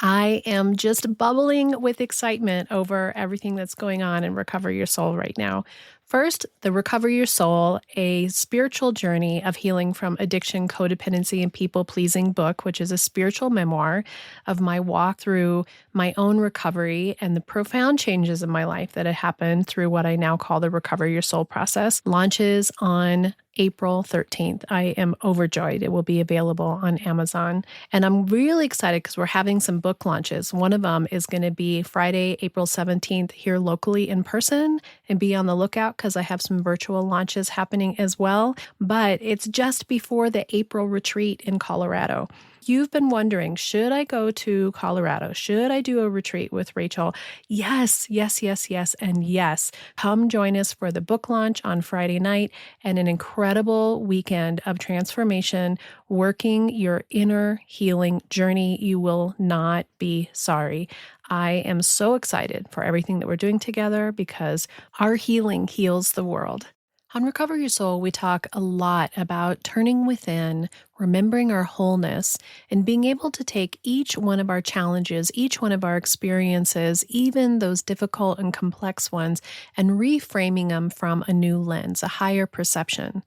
I am just bubbling with excitement over everything that's going on in Recover Your Soul right now. First, the Recover Your Soul, a spiritual journey of healing from addiction, codependency, and people-pleasing book, which is a spiritual memoir of my walk through my own recovery and the profound changes in my life that had happened through what I now call the Recover Your Soul process, launches on April 13th. I am overjoyed. It will be available on Amazon. And I'm really excited because we're having some book launches. One of them is going to be Friday, April 17th here locally in person, and be on the lookout because I have some virtual launches happening as well. But it's just before the April retreat in Colorado. You've been wondering, should I go to Colorado? Should I do a retreat with Rachel? Yes, yes, yes, yes, and yes. Come join us for the book launch on Friday night and an incredible weekend of transformation, working your inner healing journey. You will not be sorry. I am so excited for everything that we're doing together because our healing heals the world. On Recover Your Soul, we talk a lot about turning within, remembering our wholeness, and being able to take each one of our challenges, each one of our experiences, even those difficult and complex ones, and reframing them from a new lens, a higher perception.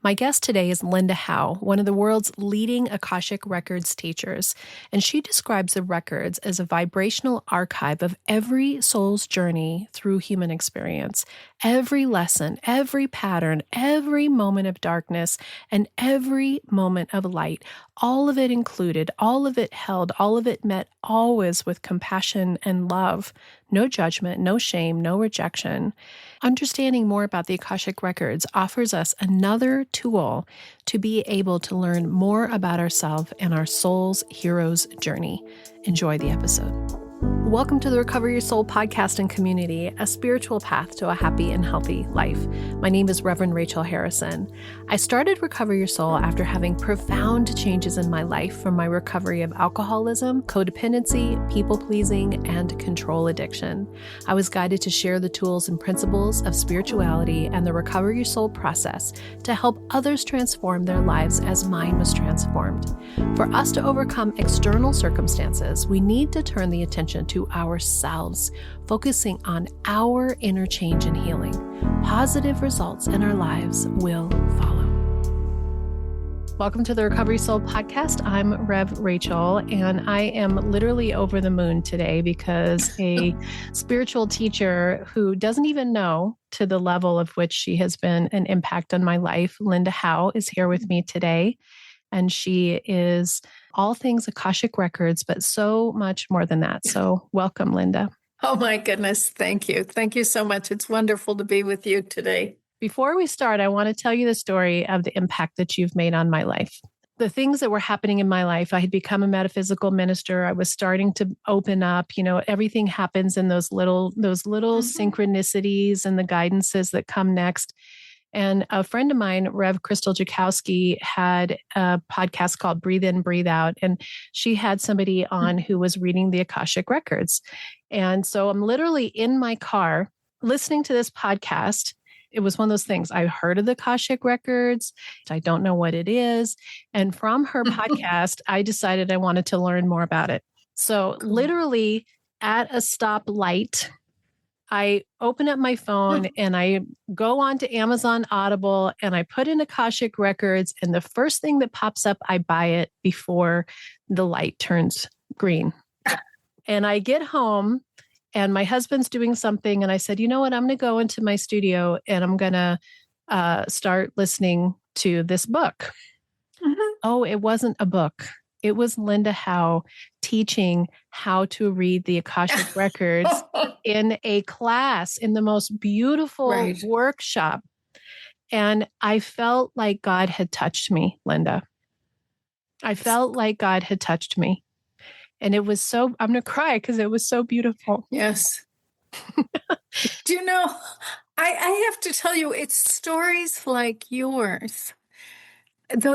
My guest today is Linda Howe, one of the world's leading Akashic Records teachers, and she describes the records as a vibrational archive of every soul's journey through human experience, every lesson, every pattern, every moment of darkness, and every moment of light, all of it included, all of it held, all of it met always with compassion and love. No judgment, no shame, no rejection. Understanding more about the Akashic Records offers us another tool to be able to learn more about ourselves and our soul's hero's journey. Enjoy the episode. Welcome to the Recover Your Soul podcast and community, a spiritual path to a happy and healthy life. My name is Reverend Rachel Harrison. I started Recover Your Soul after having profound changes in my life from my recovery of alcoholism, codependency, people-pleasing, and control addiction. I was guided to share the tools and principles of spirituality and the Recover Your Soul process to help others transform their lives as mine was transformed. For us to overcome external circumstances, we need to turn the attention to ourselves, focusing on our inner change and healing. Positive results in our lives will follow. Welcome to the Recovery Soul podcast. I'm Rev Rachel, and I am literally over the moon today because a spiritual teacher who doesn't even know to the level of which she has been an impact on my life, Linda Howe, is here with me today. And she is all things Akashic Records, but so much more than that. So welcome, Linda. Oh my goodness. Thank you. Thank you so much. It's wonderful to be with you today. Before we start, I want to tell you the story of the impact that you've made on my life. The things that were happening in my life, I had become a metaphysical minister. I was starting to open up, everything happens in those little synchronicities and the guidances that come next. And a friend of mine, Rev Crystal Jakowski, had a podcast called Breathe In, Breathe Out. And she had somebody on who was reading the Akashic Records. And so I'm literally in my car listening to this podcast. It was one of those things. I heard of the Akashic Records. I don't know what it is. And from her podcast, I decided I wanted to learn more about it. So literally at a stoplight, I open up my phone and I go on to Amazon Audible and I put in Akashic Records, and the first thing that pops up, I buy it before the light turns green. And I get home and my husband's doing something, and I said, you know what, I'm going to go into my studio and I'm going to start listening to this book. Mm-hmm. Oh, it wasn't a book. It was Linda Howe teaching how to read the Akashic Records in a class, in the most beautiful workshop. And I felt like God had touched me, Linda. I felt like God had touched me. And it was so, I'm going to cry because it was so beautiful. Yes. Do you know, I have to tell you, it's stories like yours.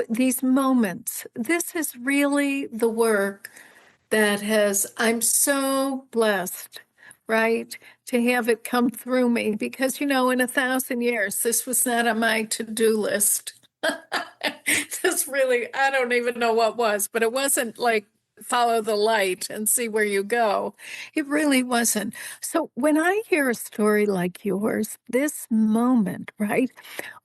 These moments, this is really the work that I'm so blessed, right, to have it come through me because, in 1,000 years, this was not on my to-do list. This really, I don't even know what was, but it wasn't like follow the light and see where you go. It really wasn't. So when I hear a story like yours, this moment, right,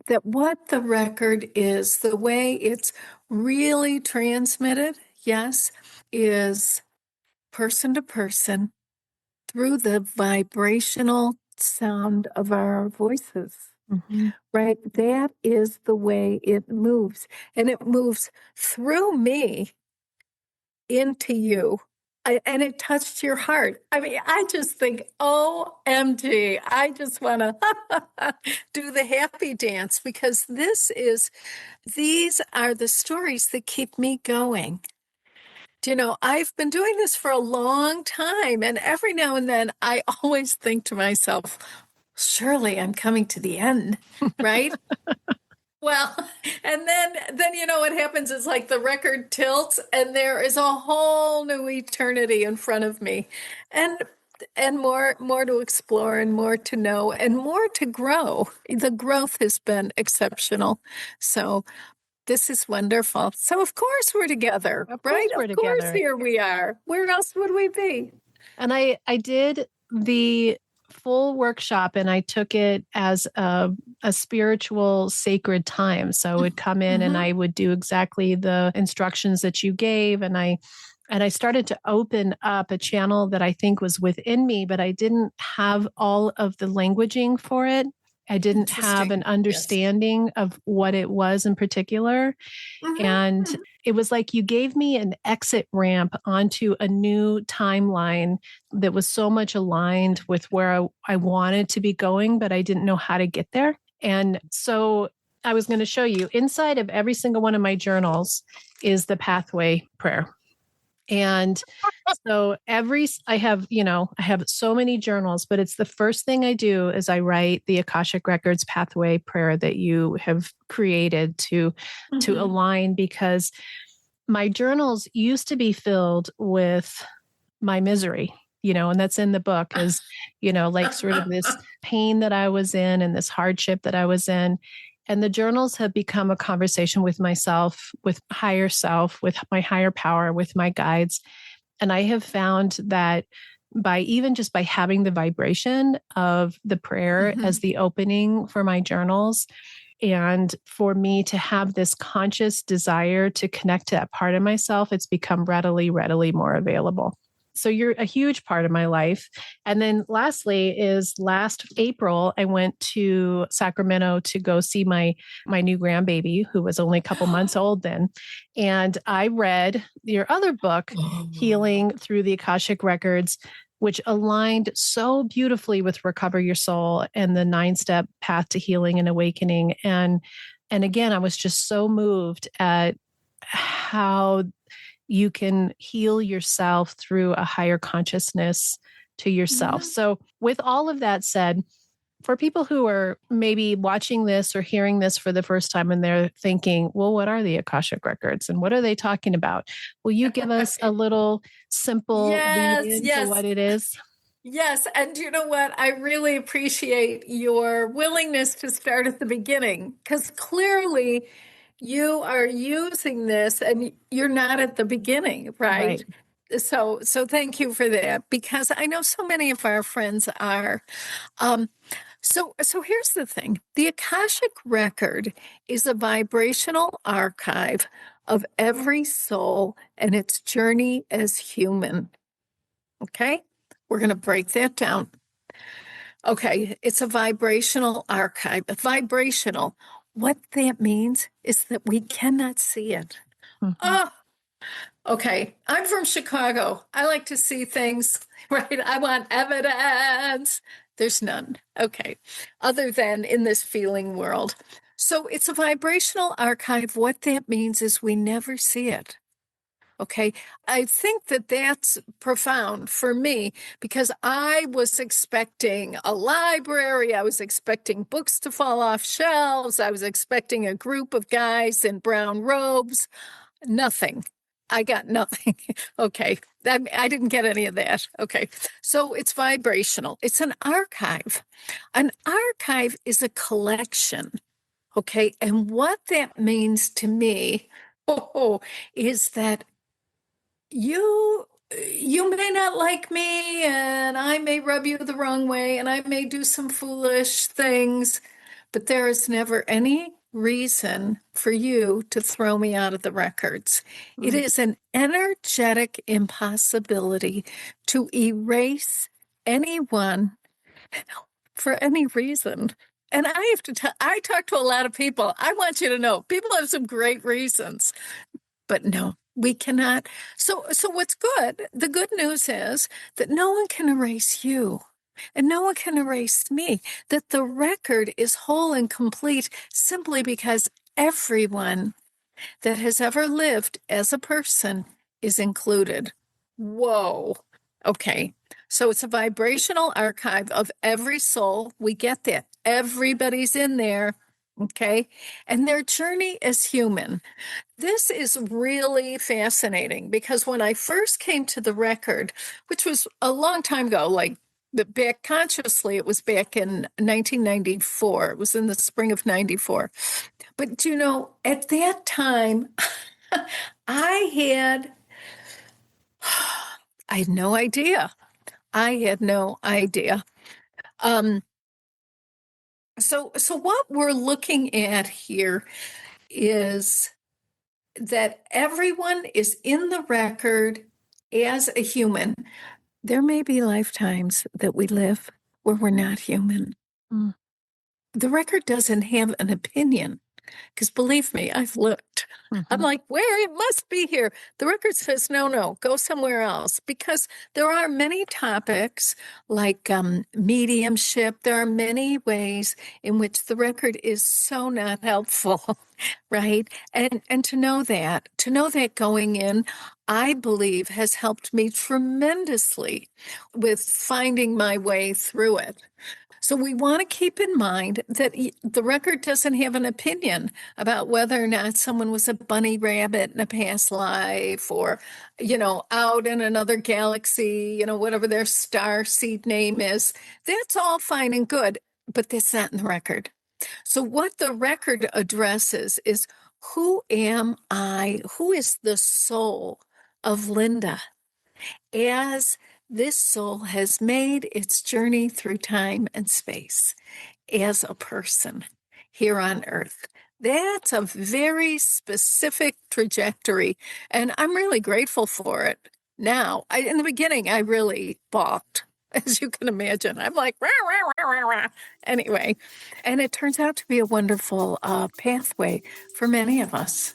that what the record is, the way it's really transmitted, yes, is person to person through the vibrational sound of our voices. Mm-hmm. Right? That is the way it moves. And it moves through me into you. And it touched your heart. I mean, I just think, OMG, I just want to do the happy dance because these are the stories that keep me going. You know, I've been doing this for a long time, and every now and then I always think to myself, surely I'm coming to the end, right? Well, and then you know what happens is like the record tilts and there is a whole new eternity in front of me. And more to explore and more to know and more to grow. The growth has been exceptional. So this is wonderful. So of course we're together, Of course right? we're Of course together. here we are. Where else would we be? And I did the full workshop and I took it as a spiritual sacred time. So I would come in and Mhm. I would do exactly the instructions that you gave. And I started to open up a channel that I think was within me, but I didn't have all of the languaging for it. I didn't have an Interesting. Yes. understanding of what it was in particular. And Mhm. it was like you gave me an exit ramp onto a new timeline that was so much aligned with where I wanted to be going, but I didn't know how to get there. And so I was going to show you inside of every single one of my journals is the pathway prayer. And so I have so many journals, but it's the first thing I do is I write the Akashic Records pathway prayer that you have created to Mhm. align, because my journals used to be filled with my misery, and that's in the book is, like sort of this pain that I was in and this hardship that I was in. And the journals have become a conversation with myself, with higher self, with my higher power, with my guides. And I have found that by having the vibration of the prayer as Mhm. the opening for my journals, and for me to have this conscious desire to connect to that part of myself, it's become readily more available. So you're a huge part of my life. And then lastly is last April, I went to Sacramento to go see my new grandbaby, who was only a couple months old then. And I read your other book, Healing Through the Akashic Records, which aligned so beautifully with Recover Your Soul and the 9-step path to healing and awakening. And again, I was just so moved at how you can heal yourself through a higher consciousness to yourself. Mhm. So, with all of that said, for people who are maybe watching this or hearing this for the first time and they're thinking, well, what are the Akashic Records and what are they talking about? Will you give us a little simple lead Yes, into yes, what it is? yes. And you know what? I really appreciate your willingness to start at the beginning because clearly you are using this and you're not at the beginning, right? Right. So thank you for that because I know so many of our friends are. Um, so here's the thing. The Akashic Record is a vibrational archive of every soul and its journey as human. Okay? We're going to break that down. Okay, it's a vibrational archive. Vibrational. What that means is that we cannot see it. Mhm. Oh, okay. I'm from Chicago. I like to see things, right? I want evidence. There's none. Okay. Other than in this feeling world. So it's a vibrational archive. What that means is we never see it. Okay. I think that that's profound for me because I was expecting a library. I was expecting books to fall off shelves. I was expecting a group of guys in brown robes. Nothing. I got nothing. Okay. I didn't get any of that. Okay. So it's vibrational. It's an archive. An archive is a collection. Okay. And what that means to me is that you may not like me, and I may rub you the wrong way, and I may do some foolish things, but there is never any reason for you to throw me out of the records. It is an energetic impossibility to erase anyone for any reason. And I have to tell, I talk to a lot of people. I want you to know, people have some great reasons, but no, we cannot. So what's good? The good news is that no one can erase you. And no one can erase me, that the record is whole and complete simply because everyone that has ever lived as a person is included. Whoa. Okay. So it's a vibrational archive of every soul. We get that. Everybody's in there. Okay. And their journey as human. This is really fascinating because when I first came to the record, which was a long time ago, like back consciously, it was back in 1994. It was in the spring of 94. But at that time, I had I had no idea. I had no idea. So what we're looking at here is that everyone is in the record as a human. There may be lifetimes that we live where we're not human. The record doesn't have an opinion. Because believe me, I've looked. I'm like, where? It must be here. The record says, no, go somewhere else. Because there are many topics like mediumship. There are many ways in which the record is so not helpful, right? And to know that going in, I believe has helped me tremendously with finding my way through it. So we want to keep in mind that the record doesn't have an opinion about whether or not someone was a bunny rabbit in a past life or, out in another galaxy, whatever their star seed name is. That's all fine and good, but that's not in the record. So what the record addresses is, who am I? Who is the soul of Linda as this soul has made its journey through time and space as a person here on Earth? That's a very specific trajectory, and I'm really grateful for it. Now, in the beginning, I really balked, as you can imagine. I'm like, rah, rah, rah, rah, rah. Anyway, and it turns out to be a wonderful pathway for many of us.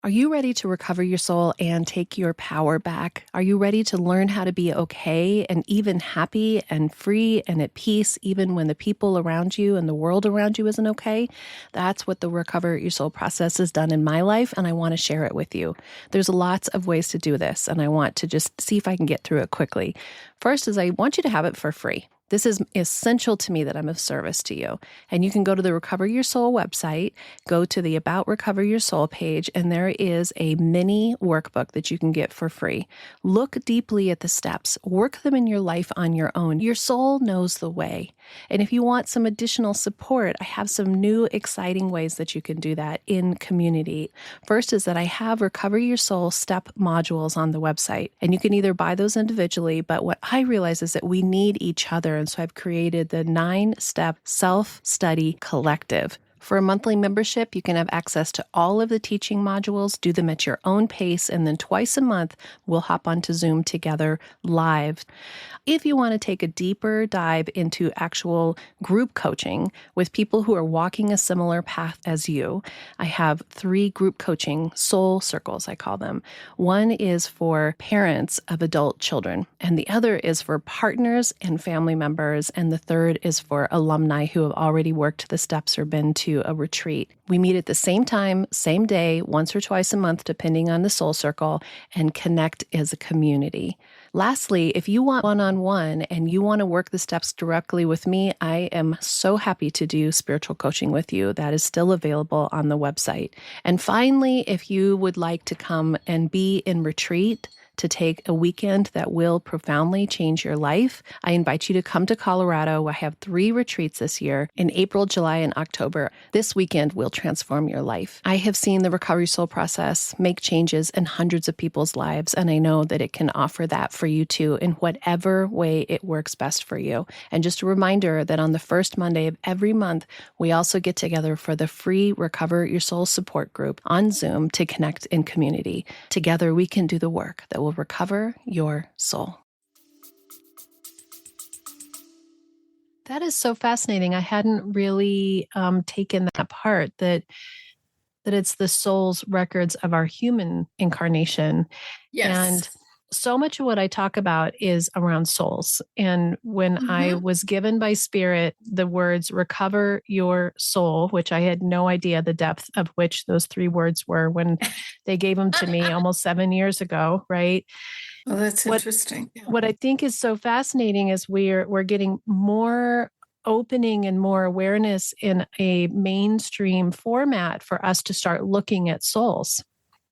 Are you ready to recover your soul and take your power back? Are you ready to learn how to be okay and even happy and free and at peace, even when the people around you and the world around you isn't okay? That's what the Recover Your Soul process has done in my life, and I want to share it with you. There's lots of ways to do this, and I want to just see if I can get through it quickly. First is I want you to have it for free. This is essential to me that I'm of service to you. And you can go to the Recover Your Soul website, go to the About Recover Your Soul page, and there is a mini workbook that you can get for free. Look deeply at the steps. Work them in your life on your own. Your soul knows the way. And if you want some additional support, I have some new exciting ways that you can do that in community. First is that I have Recover Your Soul step modules on the website. And you can either buy those individually, but what I realize is that we need each other. And so I've created the 9-step self-study collective. For a monthly membership, you can have access to all of the teaching modules, do them at your own pace, and then twice a month, we'll hop onto Zoom together live. If you want to take a deeper dive into actual group coaching with people who are walking a similar path as you, I have 3 group coaching soul circles, I call them. One is for parents of adult children, and the other is for partners and family members, and the third is for alumni who have already worked the steps or been to a retreat. We meet at the same time, same day, once or twice a month, depending on the soul circle, and connect as a community. Lastly, if you want one-on-one and you want to work the steps directly with me, I am so happy to do spiritual coaching with you. That is still available on the website. And finally, if you would like to come and be in retreat to take a weekend that will profoundly change your life, I invite you to come to Colorado. I have 3 retreats this year in April, July, and October. This weekend will transform your life. I have seen the Recovery Soul process make changes in hundreds of people's lives, and I know that it can offer that for you too in whatever way it works best for you. And just a reminder that on the first Monday of every month, we also get together for the free Recover Your Soul support group on Zoom to connect in community. Together, we can do the work that will recover your soul. That is so fascinating. I hadn't really taken that part that it's the soul's records of our human incarnation. Yes. And so much of what I talk about is around souls. And when I was given by Spirit the words recover your soul, which I had no idea the depth of which those 3 words were when they gave them to me almost 7 years ago, right? Oh, that's interesting. What I think is so fascinating is we're getting more opening and more awareness in a mainstream format for us to start looking at souls.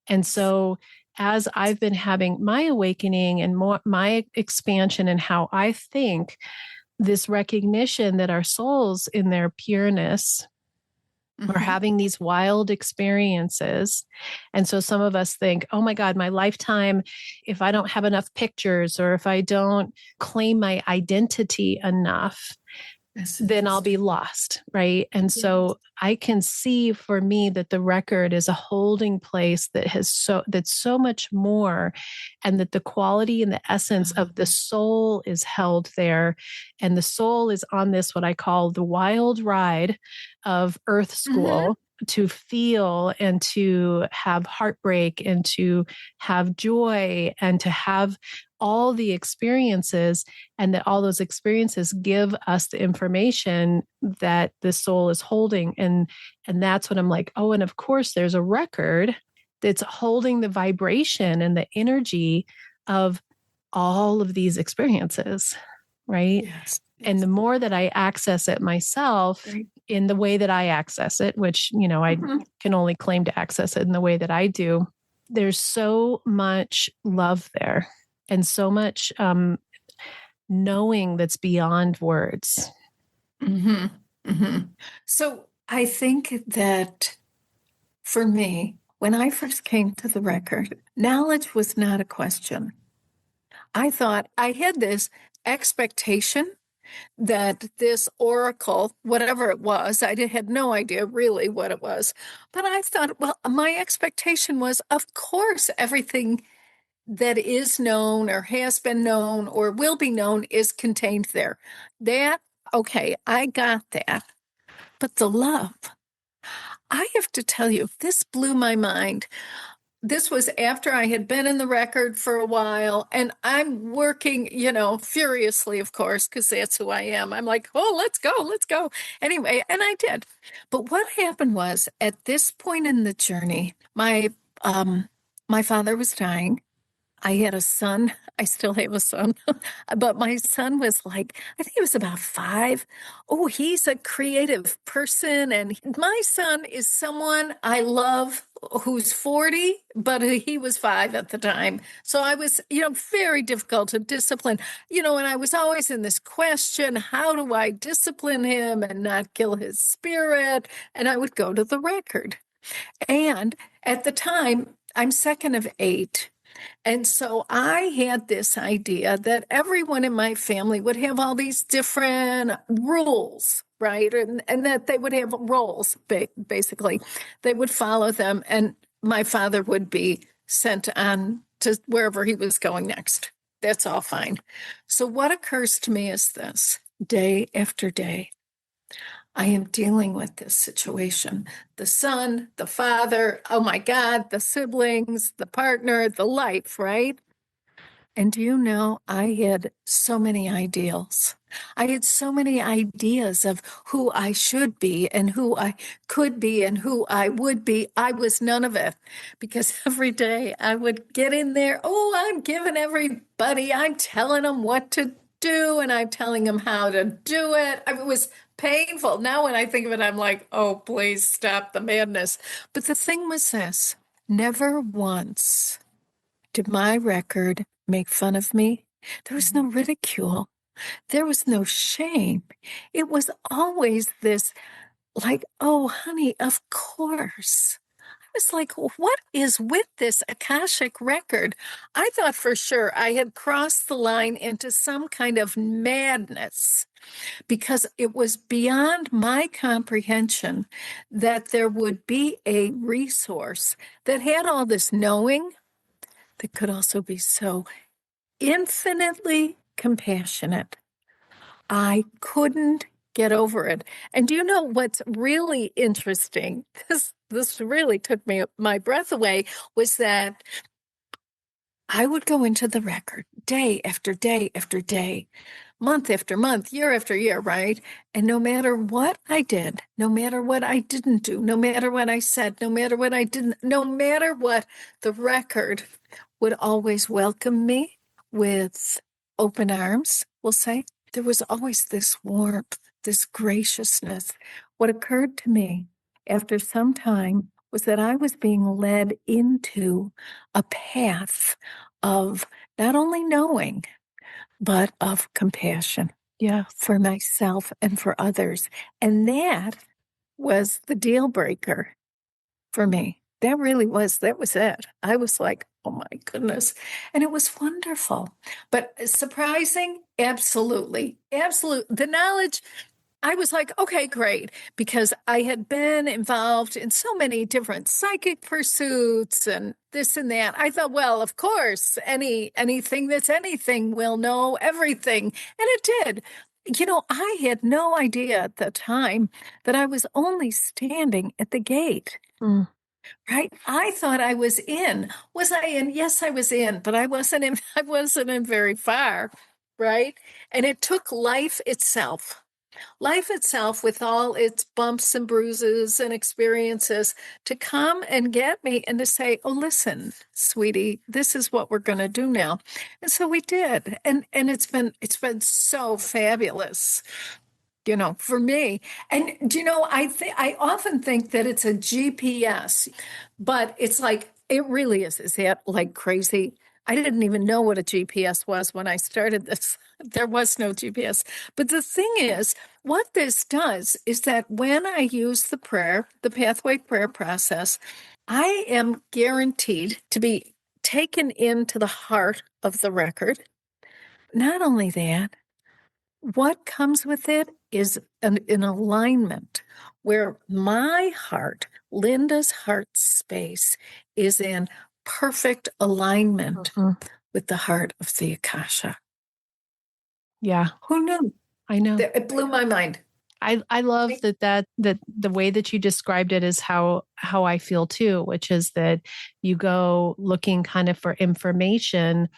And so as I've been having my awakening and my expansion in how I think, this recognition that our souls in their pureness are having these wild experiences. And so some of us think, oh my God, my lifetime, if I don't have enough pictures or if I don't claim my identity enough, then I'll be lost, right? And so I can see for me that the record is a holding place that's so much more, and that the quality and the essence of the soul is held there. And the soul is on this, what I call the wild ride of Earth School, to feel and to have heartbreak and to have joy and to have all the experiences, and that all those experiences give us the information that the soul is holding. And that's what I'm like, oh, and of course there's a record that's holding the vibration and the energy of all of these experiences, right? Yes. And the more that I access it myself in the way that I access it, which, I can only claim to access it in the way that I do, there's so much love there. And so much knowing that's beyond words. So I think that for me, when I first came to the record, knowledge was not a question. I thought I had this expectation that this oracle, whatever it was, I had no idea really what it was. But I thought, well, my expectation was, of course, everything that is known or has been known or will be known is contained there. That, okay, I got that. But the love, I have to tell you, this blew my mind. This was after I had been in the record for a while, and I'm working, furiously, of course, because that's who I am. I'm like, oh, let's go, let's go. Anyway, and I did. But what happened was, at this point in the journey, my father was dying. I had a son. I still have a son, but my son was like, I think he was about 5. Oh, he's a creative person. And my son is someone I love who's 40, but he was 5 at the time. So I was, very difficult to discipline, and I was always in this question, how do I discipline him and not kill his spirit? And I would go to the record. And at the time, I'm second of 8. And so I had this idea that everyone in my family would have all these different rules, right? And that they would have roles, basically. They would follow them, and my father would be sent on to wherever he was going next. That's all fine. So what occurs to me is this: day after day, I am dealing with this situation. The son, the father, oh my God, the siblings, the partner, the life, right? And do you know, I had so many ideals. I had so many ideas of who I should be and who I could be and who I would be. I was none of it, because every day I would get in there. Oh, I'm giving everybody, I'm telling them what to do, and I'm telling them how to do it. It was painful. Now when I think of it, I'm like, oh, please stop the madness. But the thing was this: never once did my record make fun of me? There was no ridicule. There was no shame. It was always this like, oh, honey, of course. I was like, what is with this Akashic record? I thought for sure I had crossed the line into some kind of madness because it was beyond my comprehension that there would be a resource that had all this knowing that could also be so infinitely compassionate. I couldn't get over it. And do you know what's really interesting? This really took my breath away, was that I would go into the record day after day after day, month after month, year after year, right? And no matter what I did, no matter what I didn't do, no matter what I said, no matter what I didn't, no matter what, the record would always welcome me with open arms, we'll say. There was always this warmth, this graciousness. What occurred to me after some time was that I was being led into a path of not only knowing, but of compassion. Yeah. For myself and for others. And that was the deal breaker for me. That was it. I was like, oh my goodness. And it was wonderful. But surprising? Absolutely. Absolute. The knowledge, I was like, okay, great, because I had been involved in so many different psychic pursuits and this and that. I thought, well, of course, anything that's anything will know everything. And it did. You know, I had no idea at the time that I was only standing at the gate. Mm. Right? I thought I was in. Was I in? Yes, I was in, but I wasn't in. I wasn't in very far, right? And it took life itself with all its bumps and bruises and experiences to come and get me and to say, oh, listen, sweetie, this is what we're going to do now. And so we did. And it's been so fabulous, you know, for me. And do you know, I often think that it's a GPS, but it's like, it really is. Is that like crazy? I didn't even know what a GPS was when I started this. There was no GPS. But the thing is, what this does is that when I use the prayer, the pathway prayer process, I am guaranteed to be taken into the heart of the record. Not only that, what comes with it is an alignment where my heart, Linda's heart space, is in perfect alignment with the heart of the Akasha. Yeah. Who knew? I know. It blew my mind. I love that the way that you described it is how I feel too, which is that you go looking kind of for information,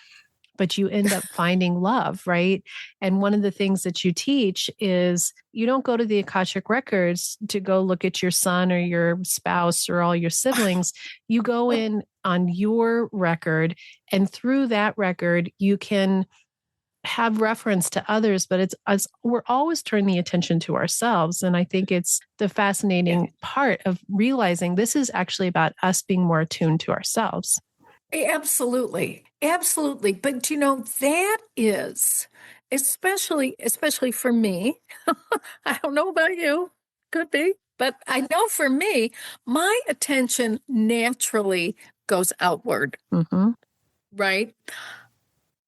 but you end up finding love, right? And one of the things that you teach is you don't go to the Akashic Records to go look at your son or your spouse or all your siblings. You go in on your record, and through that record, you can have reference to others, but it's us, we're always turning the attention to ourselves. And I think it's the fascinating part of realizing this is actually about us being more attuned to ourselves. Absolutely. Absolutely. But you know, that is especially for me. I don't know about you. Could be. But I know for me, my attention naturally goes outward. Mm-hmm. Right?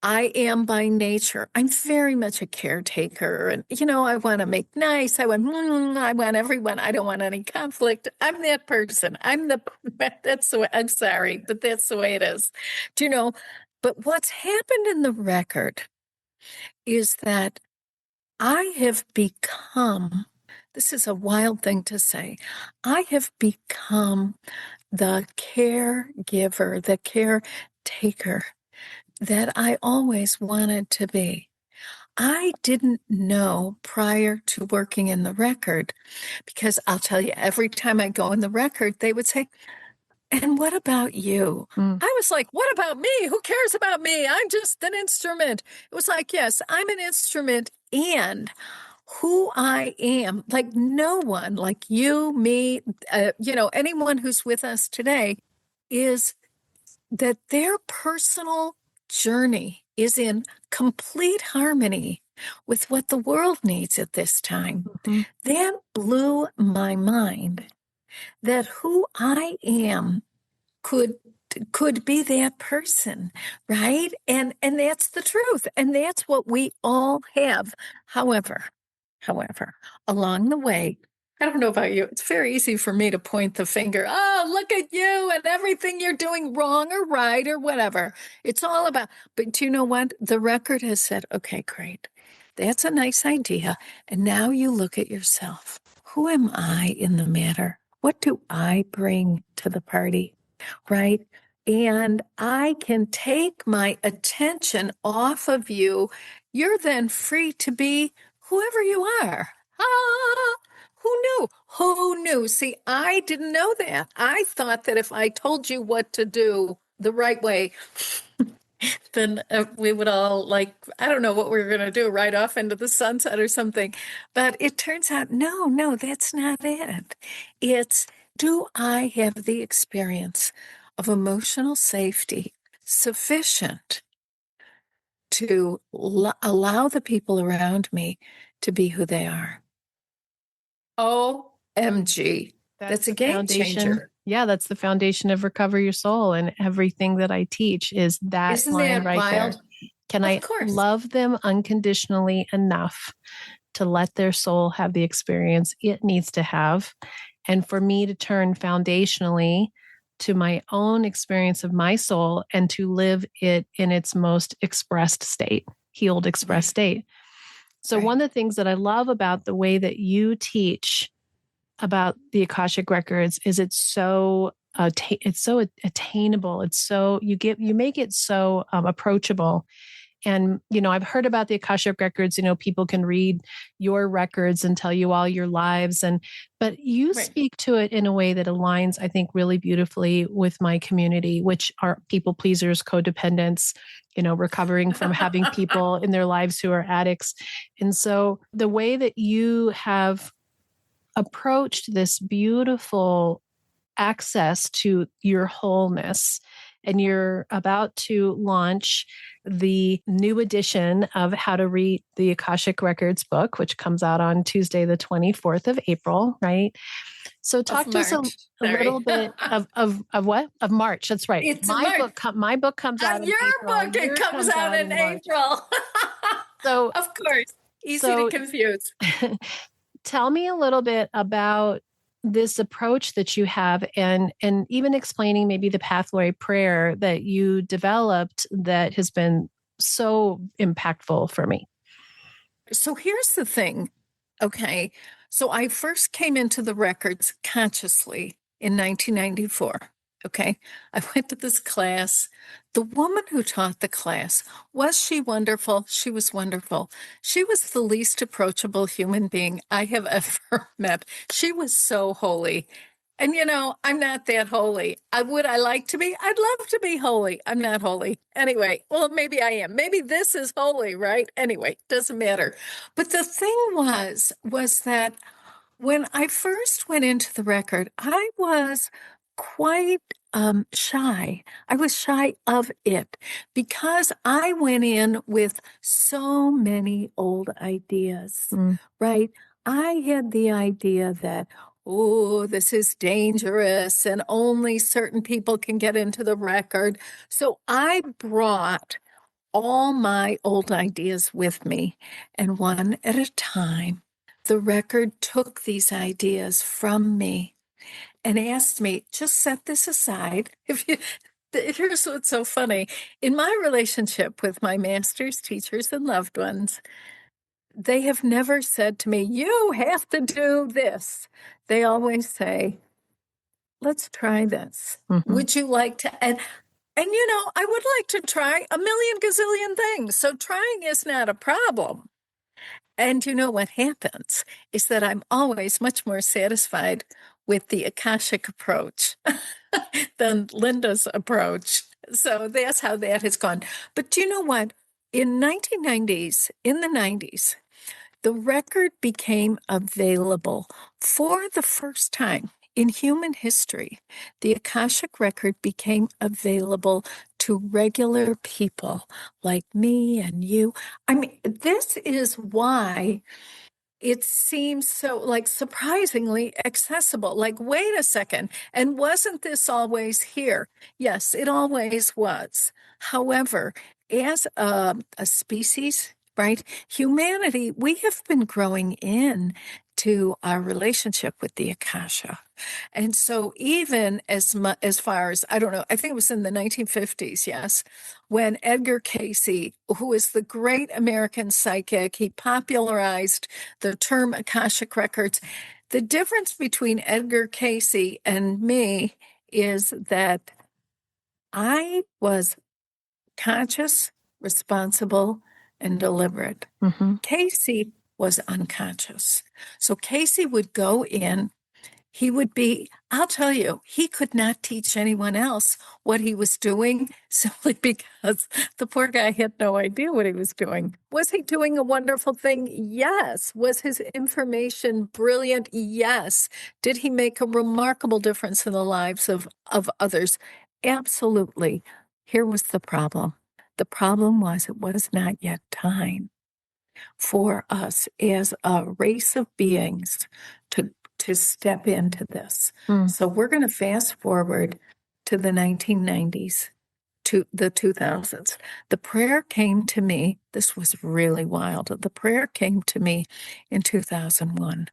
I am by nature. I'm very much a caretaker. And, you know, I want to make nice. I want everyone. I don't want any conflict. I'm that person. That's the way, I'm sorry, but that's the way it is. Do you know? But what's happened in the record is that I have become, this is a wild thing to say, I have become the caregiver, the caretaker that I always wanted to be. I didn't know prior to working in the record, because I'll tell you, every time I go in the record, they would say, and what about you? I was like, what about me? Who cares about me? I'm just an instrument. It was like, yes, I'm an instrument, and who I am, like no one, like you, me, you know, anyone who's with us today is that their personal journey is in complete harmony with what the world needs at this time. Mhm. That blew my mind, that who I am could be that person, right? And that's the truth, and that's what we all have. However, along the way, I don't know about you, it's very easy for me to point the finger. Oh, look at you and everything you're doing wrong or right or whatever. It's all about, but do you know what? The record has said, okay, great. That's a nice idea. And now you look at yourself. Who am I in the matter? What do I bring to the party? Right? And I can take my attention off of you. You're then free to be whoever you are. Ah, who knew? Who knew? See, I didn't know that. I thought that if I told you what to do the right way, then we would all, like, I don't know what we were going to do, right off into the sunset or something. But it turns out, no, that's not it. It's, do I have the experience of emotional safety sufficient to allow the people around me to be who they are? OMG. That's a The game foundation. changer. Yeah, that's the foundation of Recover Your Soul. And everything that I teach is that Isn't line that right there. wild? Can Of I course. love them unconditionally enough to let their soul have the experience it needs to have? And for me to turn foundationally to my own experience of my soul and to live it in its most expressed state, healed, expressed Right. state. So, Right. one of the things that I love about the way that you teach about the Akashic records is it's so attainable. It's so you make it so approachable. And I've heard about the Akashic records. People can read your records and tell you all your lives, but you Right. speak to it in a way that aligns, I think, really beautifully with my community, which are people pleasers, codependents, recovering from having people in their lives who are addicts. And so the way that you have approached this beautiful access to your wholeness, and you're about to launch the new edition of How to Read the Akashic Records book, which comes out on Tuesday, the 24th of April, right? So Of talk to us March. a little Sorry. bit of what? Of March. That's right. It's a March. My book comes out in Your April. book, it Yours comes comes out out in in March. April. So Of course. Easy to so confuse. tell me a little bit about this approach that you have, and even explaining maybe the pathway prayer that you developed that has been so impactful for me. So here's the thing. Okay. So I first came into the records consciously in 1994. Okay. I went to this class. The woman who taught the class, was she wonderful? She was wonderful. She was the least approachable human being I have ever met. She was so holy. And I'm not that holy. Would I like to be? I'd love to be holy. I'm not holy. Anyway, well, maybe I am. Maybe this is holy, right? Anyway, doesn't matter. But the thing was that when I first went into the record, I was quite shy. I was shy of it because I went in with so many old ideas, Mm. right? I had the idea that, oh, this is dangerous and only certain people can get into the record. So I brought all my old ideas with me, and one at a time, the record took these ideas from me and asked me, just set this aside. Here's what's so funny. In my relationship with my masters, teachers, and loved ones, they have never said to me, you have to do this. They always say, let's try this. Mhm. Would you like to? And I would like to try a million gazillion things. So trying is not a problem. And what happens is that I'm always much more satisfied with the Akashic approach than Linda's approach. So that's how that has gone. But do you know what? In the 90s, the record became available for the first time In human history, the Akashic Record became available to regular people like me and you. I mean, this is why it seems so like surprisingly accessible. Like, wait a second. And wasn't this always here? Yes, it always was. However, as a species, right, humanity, we have been growing in to our relationship with the Akasha. And so even as far as, I don't know, I think it was in the 1950s, yes, when Edgar Cayce, who is the great American psychic, he popularized the term Akashic Records. The difference between Edgar Cayce and me is that I was conscious, responsible, and deliberate. Mm-hmm. Cayce was unconscious. So Cayce would go in. He would be, I'll tell you, he could not teach anyone else what he was doing simply because the poor guy had no idea what he was doing. Was he doing a wonderful thing? Yes. Was his information brilliant? Yes. Did he make a remarkable difference in the lives of others? Absolutely. Here was the problem. The problem was it was not yet time for us as a race of beings to step into this. Mm. So we're going to fast forward to the 1990s, to the 2000s. The prayer came to me. This was really wild. The prayer came to me in 2001.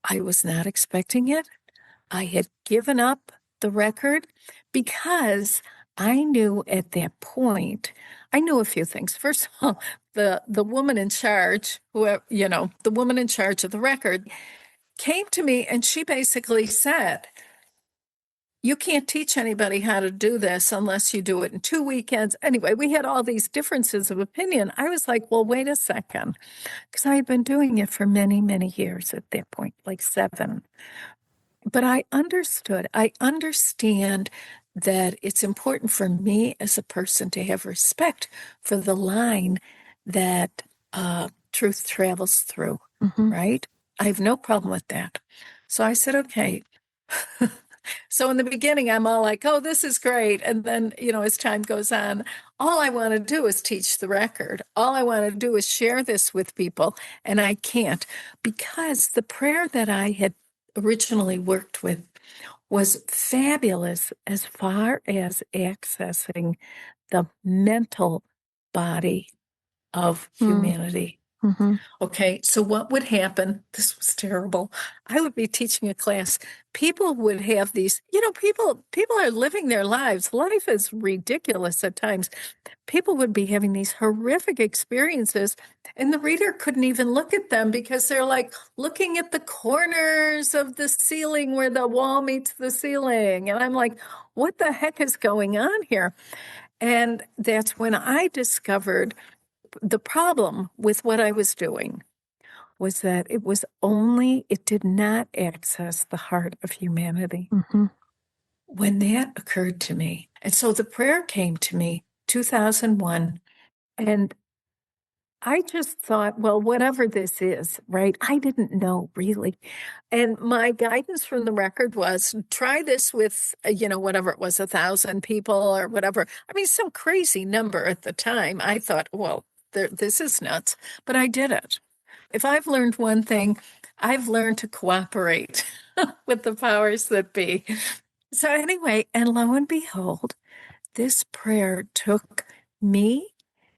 I was not expecting it. I had given up the record because I knew at that point, I knew a few things. First of all, the woman in charge, the woman in charge of the record came to me and she basically said, you can't teach anybody how to do this unless you do it in 2 weekends. Anyway, we had all these differences of opinion. I was like, well, wait a second, because I had been doing it for many, many years at that point, like 7. But I understand that it's important for me as a person to have respect for the line that truth travels through, Mm-hmm. right? I have no problem with that. So I said, okay. So in the beginning, I'm all like, oh, this is great. And then, as time goes on, all I want to do is teach the record. All I want to do is share this with people. And I can't, because the prayer that I had originally worked with was fabulous as far as accessing the mental body of humanity. Mm-hmm. Okay, so what would happen? This was terrible. I would be teaching a class. People would have these, people are living their lives. Life is ridiculous at times. People would be having these horrific experiences, and the reader couldn't even look at them because they're like looking at the corners of the ceiling where the wall meets the ceiling. And I'm like, what the heck is going on here? And that's when I discovered the problem with what I was doing was that it did not access the heart of humanity. Mm-hmm. When that occurred to me, and so the prayer came to me 2001, and I just thought, well, whatever this is, right? I didn't know really. And my guidance from the record was try this with, whatever it was, 1,000 people or whatever. I mean, some crazy number at the time. I thought, well, this is nuts, but I did it. If I've learned one thing, I've learned to cooperate with the powers that be. So anyway, and lo and behold, this prayer took me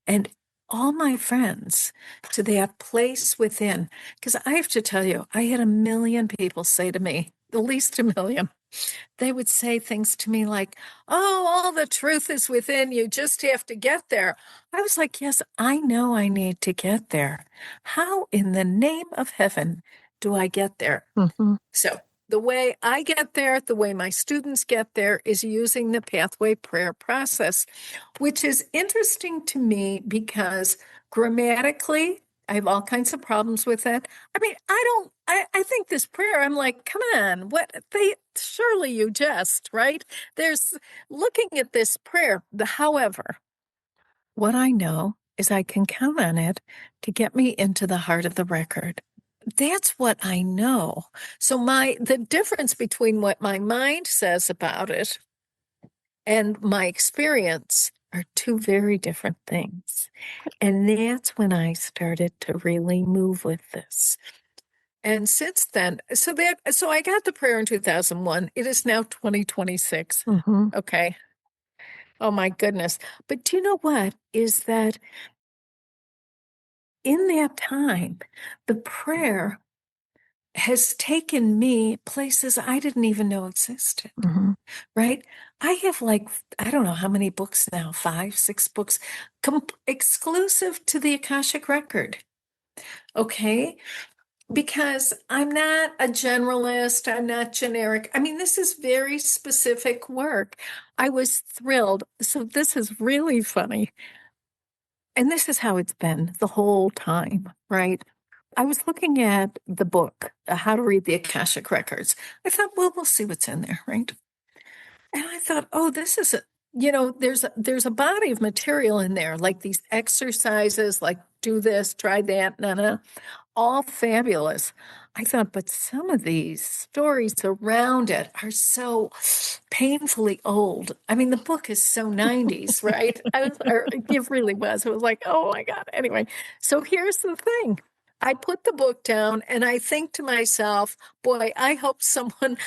and all my friends to that place within. Because I have to tell you, I had 1,000,000 people say to me, at least 1,000,000, they would say things to me like, oh, all the truth is within you, just have to get there. I was like, yes, I know I need to get there. How in the name of heaven do I get there? Mm-hmm. So the way I get there, the way my students get there is using the pathway prayer process, which is interesting to me because grammatically, I have all kinds of problems with it. I mean, I think this prayer, I'm like, come on, surely you jest, right? There's looking at this prayer, however, what I know is I can count on it to get me into the heart of the record. that's what I know. So the difference between what my mind says about it and my experience are two very different things. And that's when I started to really move with this. And since then, so I got the prayer in 2001. It is now 2026. Mm-hmm. Okay. Oh my goodness. But do you know what? Is that in that time, the prayer has taken me places I didn't even know existed, Mm-hmm. right? I have like, I don't know how many books now, 5, 6 books, exclusive to the Akashic Record. Okay. Because I'm not a generalist, I'm not generic. I mean, this is very specific work. I was thrilled. So this is really funny. And this is how it's been the whole time, right? I was looking at the book, How to Read the Akashic Records. I thought, well, we'll see what's in there, right? And I thought, oh, this is there's a body of material in there, like these exercises, like do this, try that, no, all fabulous. I thought, but some of these stories around it are so painfully old. I mean, the book is so 90s, right? It really was. It was like, oh my God. Anyway, so here's the thing. I put the book down and I think to myself, boy, I hope someone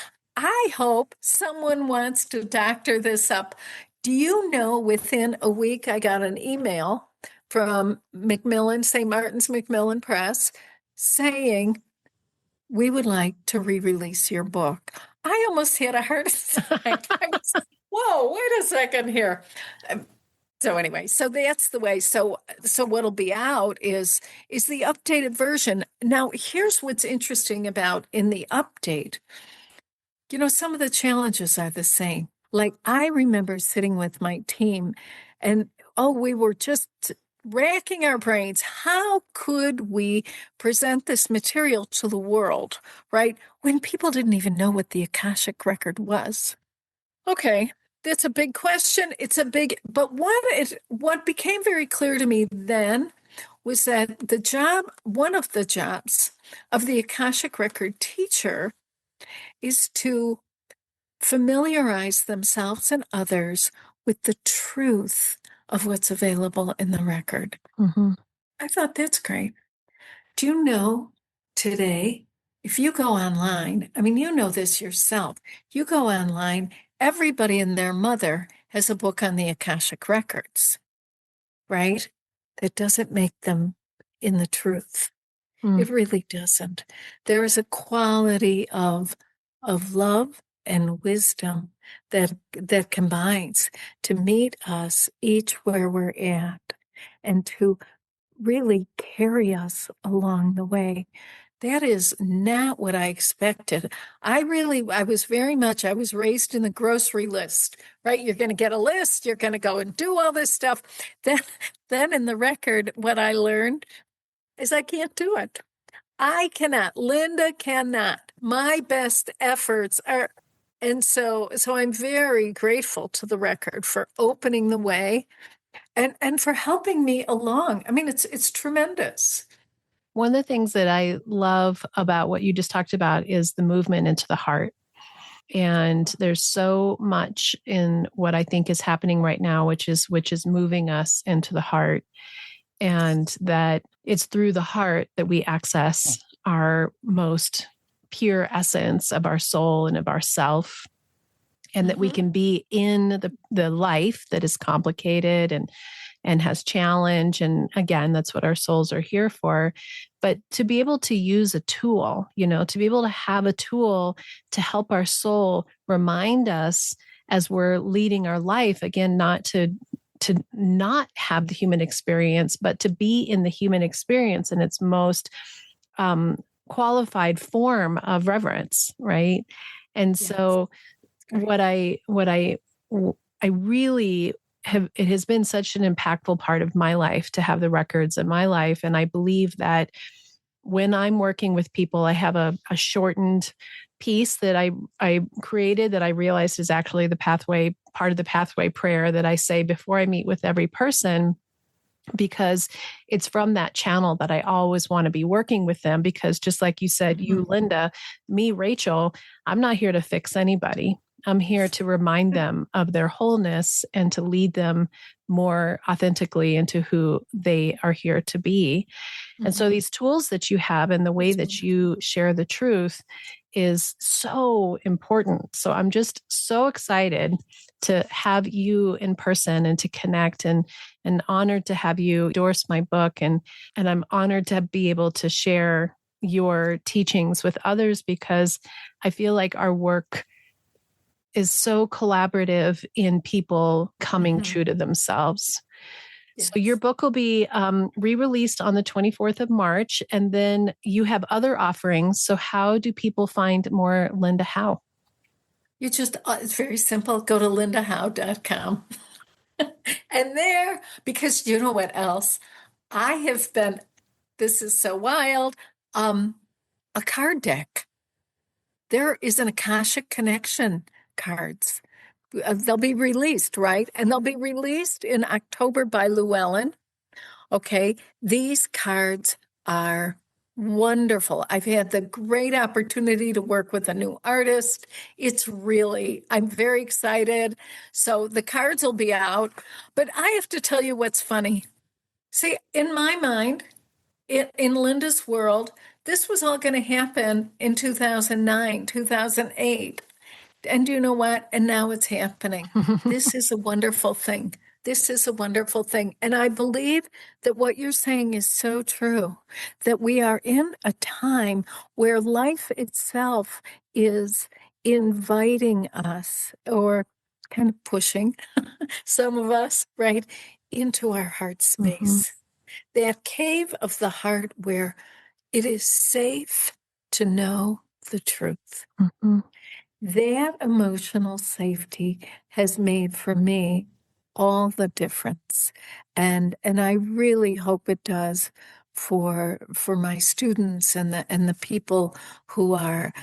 wants to doctor this up. Do you know, within a week, I got an email from Macmillan, St. Martin's Macmillan Press, saying, we would like to re-release your book. I almost had a heart attack. Whoa, wait a second here. So anyway, so that's the way. So what'll be out is the updated version. Now, here's what's interesting about in the update. Some of the challenges are the same. Like I remember sitting with my team and we were just racking our brains. How could we present this material to the world, right? When people didn't even know what the Akashic Record was. Okay, that's a big question. But what became very clear to me then was that one of the jobs of the Akashic Record teacher is to familiarize themselves and others with the truth of what's available in the record. Mm-hmm. I thought that's great. Do you know today, if you go online, I mean, you know this yourself, you go online, everybody and their mother has a book on the Akashic Records, right? That doesn't make them in the truth. It really doesn't. There is a quality of love and wisdom that combines to meet us each where we're at and to really carry us along the way. That is not what I expected. I was raised in the grocery list, right? You're going to get a list, you're going to go and do all this stuff. Then in the record, what I learned is I can't do it. I cannot. Linda cannot. My best efforts are, and so I'm very grateful to the record for opening the way and for helping me along. I mean, it's tremendous. One of the things that I love about what you just talked about is the movement into the heart. And there's so much in what I think is happening right now, which is moving us into the heart. And that it's through the heart that we access our most pure essence of our soul and of ourself. And that we can be in the life that is complicated and has challenge. And again, that's what our souls are here for. But to be able to use a tool, to be able to have a tool to help our soul remind us as we're leading our life, again, not to not have the human experience, but to be in the human experience in its most qualified form of reverence, right? And yes. So what I really have, it has been such an impactful part of my life to have the records in my life. And I believe that when I'm working with people, I have a shortened piece that I created that I realized is actually part of the pathway prayer that I say before I meet with every person. because it's from that channel that I always want to be working with them. Because just like you said, you, Linda, me, Rachel, I'm not here to fix anybody. I'm here to remind them of their wholeness and to lead them more authentically into who they are here to be. And so these tools that you have and the way that you share the truth is so important. So I'm just so excited to have you in person and to connect, and honored to have you endorse my book. And I'm honored to be able to share your teachings with others, because I feel like our work is so collaborative in people coming true to themselves. So your book will be re-released on the 24th of March, and then you have other offerings. So how do people find more Linda Howe? You just, it's very simple. Go to lindahowe.com. And there, because you know what else? I have been, this is so wild, a card deck. There is an Akashic Connection cards. They'll be released, right? And they'll be released in October by Llewellyn. Okay. These cards are wonderful. I've had the great opportunity to work with a new artist. It's really, I'm very excited. So the cards will be out, but I have to tell you what's funny. See, in my mind, in Linda's world, this was all going to happen in 2009, 2008. And you know what? And now it's happening. This is a wonderful thing. This is a wonderful thing. And I believe that what you're saying is so true, that we are in a time where life itself is inviting us, or kind of pushing some of us, right, into our heart space. That cave of the heart where it is safe to know the truth. That emotional safety has made for me all the difference. And I really hope it does for my students and the people who are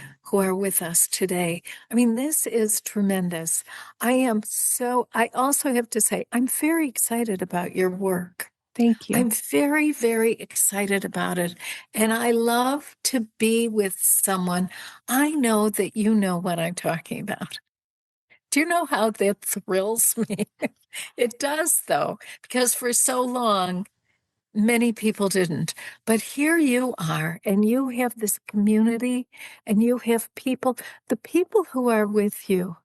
with us today. I mean, this is tremendous. I also have to say, I'm very excited about your work. Thank you. I'm very, very excited about it. And I love to be with someone. I know that you know what I'm talking about. Do you know how that thrills me? It does, though, because for so long, many people didn't. But here you are, and you have this community, and you have people, the people who are with you,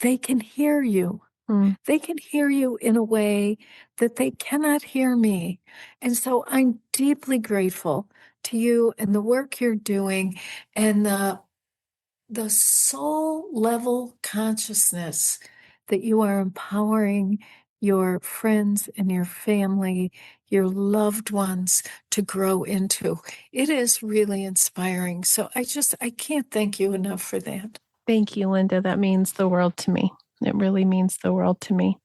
they can hear you. They can hear you in a way that they cannot hear me. And so I'm deeply grateful to you and the work you're doing, and the soul level consciousness that you are empowering your friends and your family, your loved ones to grow into. It is really inspiring. So I can't thank you enough for that. Thank you, Linda. That means the world to me. It really means the world to me.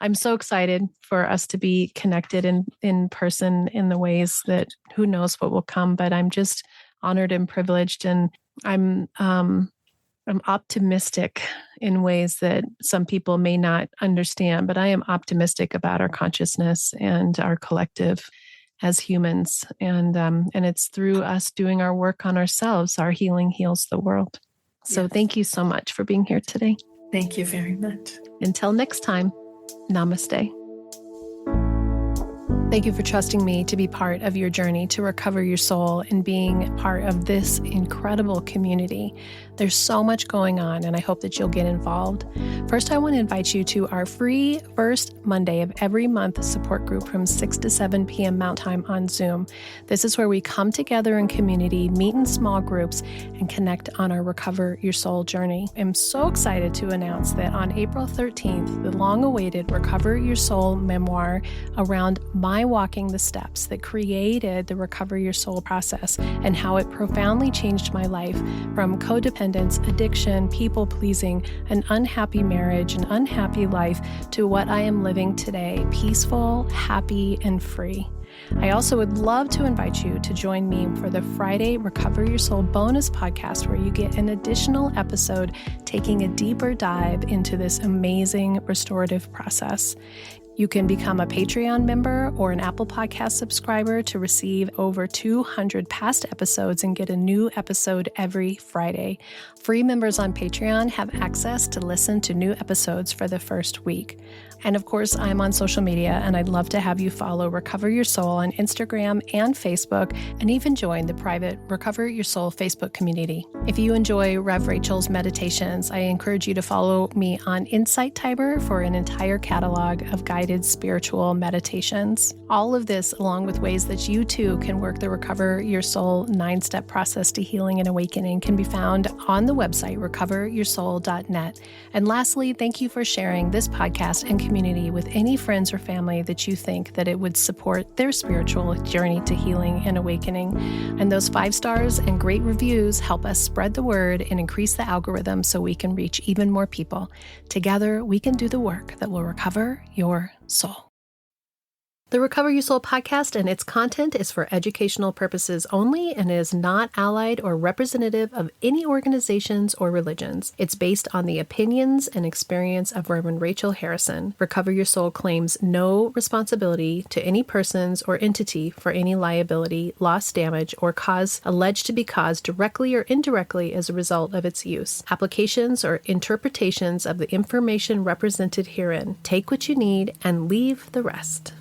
I'm so excited for us to be connected in person in the ways that who knows what will come, but I'm just honored and privileged, and I'm optimistic in ways that some people may not understand, but I am optimistic about our consciousness and our collective as humans. And it's through us doing our work on ourselves, our healing heals the world. So Thank you so much for being here today. Thank you very much. Until next time, namaste. Thank you for trusting me to be part of your journey to recover your soul and being part of this incredible community. There's so much going on, and I hope that you'll get involved. First, I want to invite you to our free first Monday of every month support group from 6 to 7 p.m. Mountain Time on Zoom. This is where we come together in community, meet in small groups, and connect on our Recover Your Soul journey. I'm so excited to announce that on April 13th, the long-awaited Recover Your Soul memoir around my walking the steps that created the Recover Your Soul process and how it profoundly changed my life from codependence, addiction, people-pleasing, an unhappy marriage, an unhappy life to what I am living today, peaceful, happy, and free. I also would love to invite you to join me for the Friday Recover Your Soul bonus podcast, where you get an additional episode taking a deeper dive into this amazing restorative process. You can become a Patreon member or an Apple Podcast subscriber to receive over 200 past episodes and get a new episode every Friday. Free members on Patreon have access to listen to new episodes for the first week. And of course, I'm on social media, and I'd love to have you follow Recover Your Soul on Instagram and Facebook, and even join the private Recover Your Soul Facebook community. If you enjoy Rev Rachel's meditations, I encourage you to follow me on Insight Timer for an entire catalog of guided spiritual meditations. All of this, along with ways that you too can work the Recover Your Soul 9-step process to healing and awakening, can be found on the website recoveryoursoul.net. And lastly, thank you for sharing this podcast and community with any friends or family that you think that it would support their spiritual journey to healing and awakening. And those 5 stars and great reviews help us spread the word and increase the algorithm so we can reach even more people. Together, we can do the work that will recover your soul. The Recover Your Soul podcast and its content is for educational purposes only and is not allied or representative of any organizations or religions. It's based on the opinions and experience of Reverend Rachel Harrison. Recover Your Soul claims no responsibility to any persons or entity for any liability, loss, damage, or cause alleged to be caused directly or indirectly as a result of its use. Applications or interpretations of the information represented herein. Take what you need and leave the rest.